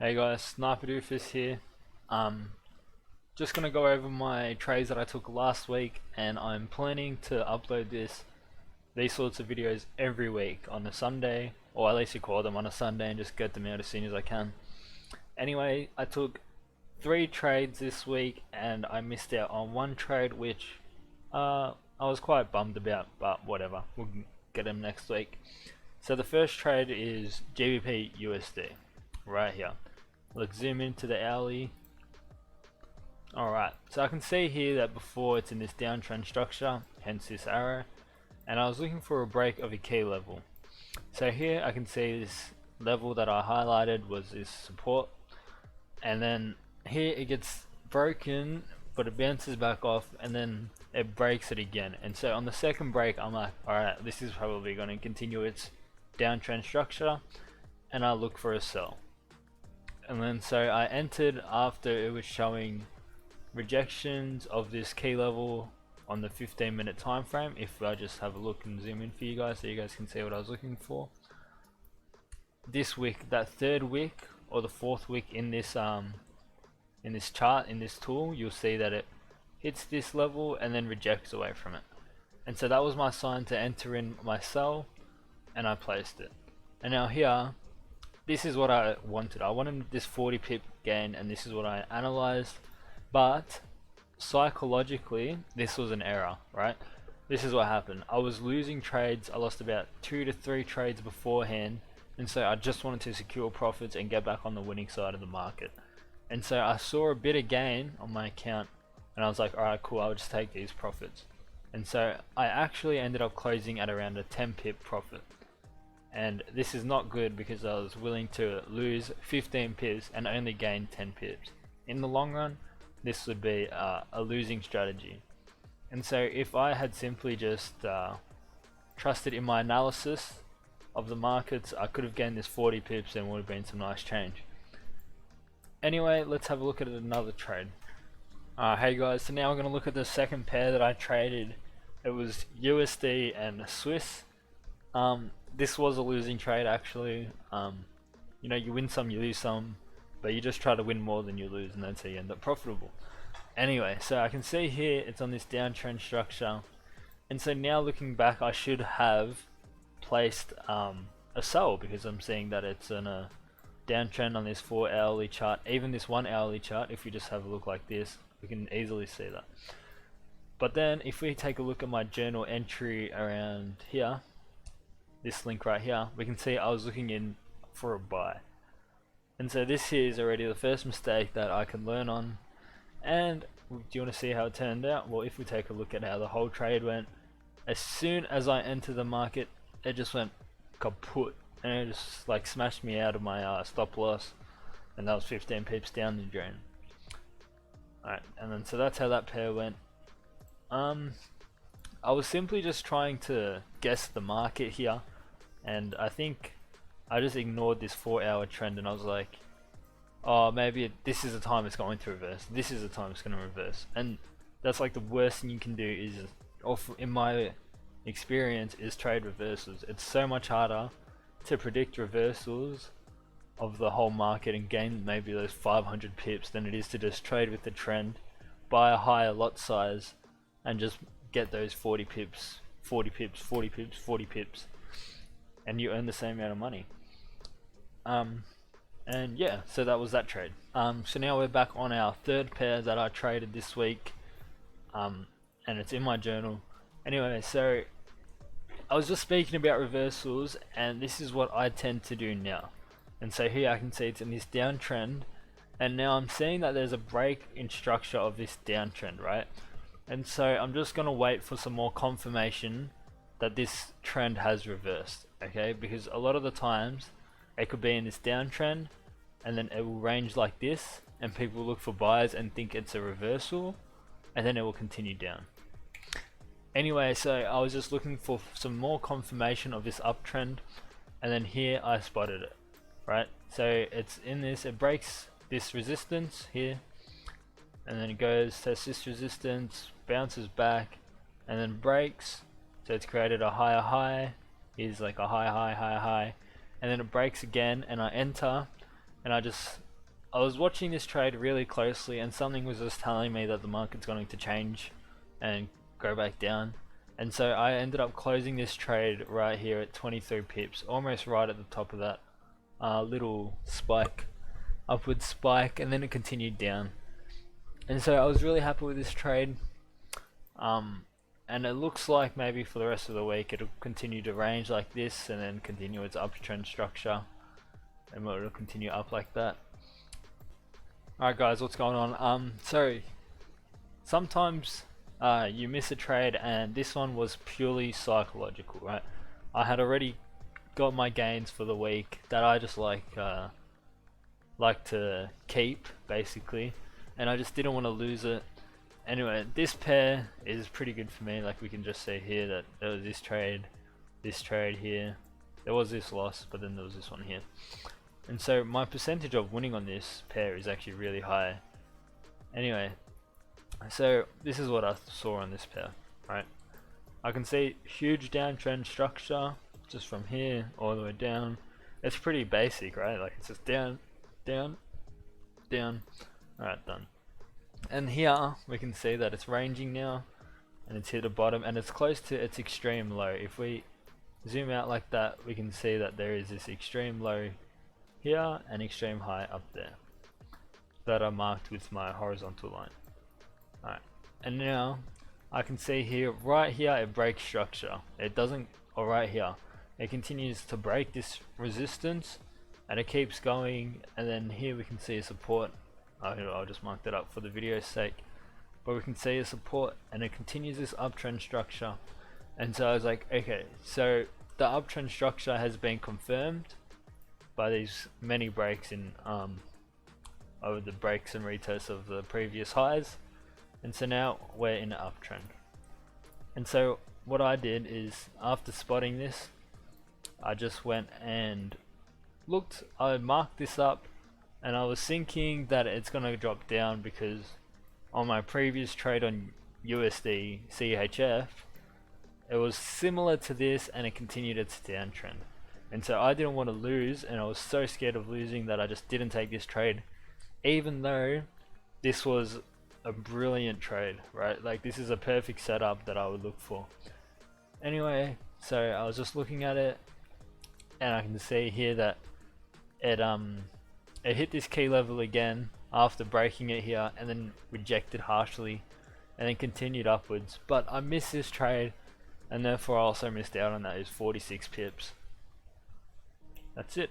Hey guys, Sniper Doofus here. Just gonna go over my trades that I took last week, and I'm planning to upload these sorts of videos every week on a Sunday, or at least record them on a Sunday and just get them out as soon as I can. Anyway, I took 3 trades this week, and I missed out on one trade, which I was quite bummed about, but whatever, we'll get them next week. So the first trade is GBP USD, right here. Let's zoom into the hourly. Alright, so I can see here that before it's in this downtrend structure, hence this arrow, and I was looking for a break of a key level. So here I can see this level that I highlighted was this support, and then here it gets broken, but it bounces back off, and then it breaks it again. And so on the second break, I'm like, alright, this is probably going to continue its downtrend structure, and I look for a sell. And then so I entered after it was showing rejections of this key level on the 15-minute time frame. If I just have a look and zoom in for you guys so you guys can see what I was looking for. This wick, that third wick or the fourth wick in this chart, in this tool, you'll see that it hits this level and then rejects away from it. And so that was my sign to enter in my sell, and I placed it. And now here, this is what I wanted. I wanted this 40 pip gain, and this is what I analyzed, but psychologically this was an error, right? This is what happened. I was losing trades. I lost about 2 to 3 trades beforehand, and so I just wanted to secure profits and get back on the winning side of the market. And so I saw a bit of gain on my account, and I was like, alright, cool, I'll just take these profits. And so I actually ended up closing at around a 10 pip profit. And this is not good because I was willing to lose 15 pips and only gain 10 pips. In the long run, this would be a losing strategy. And so if I had simply just trusted in my analysis of the markets, I could have gained this 40 pips and would have been some nice change. Anyway, let's have a look at another trade. Hey guys, so now we're going to look at the second pair that I traded. It was USD and Swiss. This was a losing trade actually. You know, you win some, you lose some, but you just try to win more than you lose, and that's how you end up profitable. Anyway, so I can see here it's on this downtrend structure, and so now looking back, I should have placed a sell because I'm seeing that it's in a downtrend on this 4-hourly chart, even this 1-hourly chart. If you just have a look like this, we can easily see that. But then if we take a look at my journal entry around here, this link right here, we can see I was looking in for a buy. And so this here is already the first mistake that I can learn on. And do you want to see how it turned out? Well, if we take a look at how the whole trade went, as soon as I entered the market, it just went kaput, and it just like smashed me out of my stop loss, and that was 15 pips down the drain. Alright, and then so that's how that pair went. I was simply just trying to guess the market here, and I think I just ignored this 4-hour trend, and I was like, oh, maybe this is the time it's going to reverse, this is the time it's going to reverse. And that's like the worst thing you can do is, in my experience, is trade reversals. It's so much harder to predict reversals of the whole market and gain maybe those 500 pips than it is to just trade with the trend, buy a higher lot size, and just get those 40 pips, 40 pips, 40 pips, 40 pips, and you earn the same amount of money. And yeah, so that was that trade. So now we're back on our third pair that I traded this week, and it's in my journal. Anyway, so I was just speaking about reversals, and this is what I tend to do now. And so here I can see it's in this downtrend, and now I'm seeing that there's a break in structure of this downtrend, right? And so I'm just gonna wait for some more confirmation that this trend has reversed, okay? Because a lot of the times it could be in this downtrend, and then it will range like this, and people look for buyers and think it's a reversal, and then it will continue down. Anyway, so I was just looking for some more confirmation of this uptrend, and then here I spotted it, right? So it's in this, it breaks this resistance here, and then it goes, tests this resistance, bounces back, and then breaks. So it's created a higher high, here's like a higher high, and then it breaks again, and I enter, and I just I was watching this trade really closely, and something was just telling me that the market's going to change and go back down. And so I ended up closing this trade right here at 23 pips, almost right at the top of that little spike, upward spike, and then it continued down. And so I was really happy with this trade. And it looks like maybe for the rest of the week it'll continue to range like this and then continue its uptrend structure, and it'll continue up like that. Alright guys, what's going on? So sometimes you miss a trade, and this one was purely psychological, right? I had already got my gains for the week that I just like to keep basically, and I just didn't want to lose it. Anyway, this pair is pretty good for me. Like we can just see here that there was this trade here, there was this loss, but then there was this one here. And so my percentage of winning on this pair is actually really high. Anyway, so this is what I saw on this pair, right? I can see huge downtrend structure just from here all the way down. It's pretty basic, right? Like it's just down, down, down. Alright, done. And here we can see that it's ranging now, and it's hit the bottom, and it's close to its extreme low. If we zoom out like that, we can see that there is this extreme low here and extreme high up there that are marked with my horizontal line. Alright, and now I can see here, right here, it breaks structure. It doesn't, or right here, it continues to break this resistance, and it keeps going, and then here we can see a support. I'll just mark that up for the video's sake, but we can see a support, and it continues this uptrend structure. And so I was like, okay, so the uptrend structure has been confirmed by these many breaks in over the breaks and retests of the previous highs, and so now we're in an uptrend. And so what I did is, after spotting this, I just went and looked, I marked this up, and I was thinking that it's gonna drop down because on my previous trade on USD CHF, it was similar to this and it continued its downtrend. And so I didn't want to lose, and I was so scared of losing that I just didn't take this trade, even though this was a brilliant trade, right? Like this is a perfect setup that I would look for. Anyway, so I was just looking at it, and I can see here that it hit this key level again after breaking it here, and then rejected harshly, and then continued upwards. But I missed this trade, and therefore I also missed out on those 46 pips. That's it.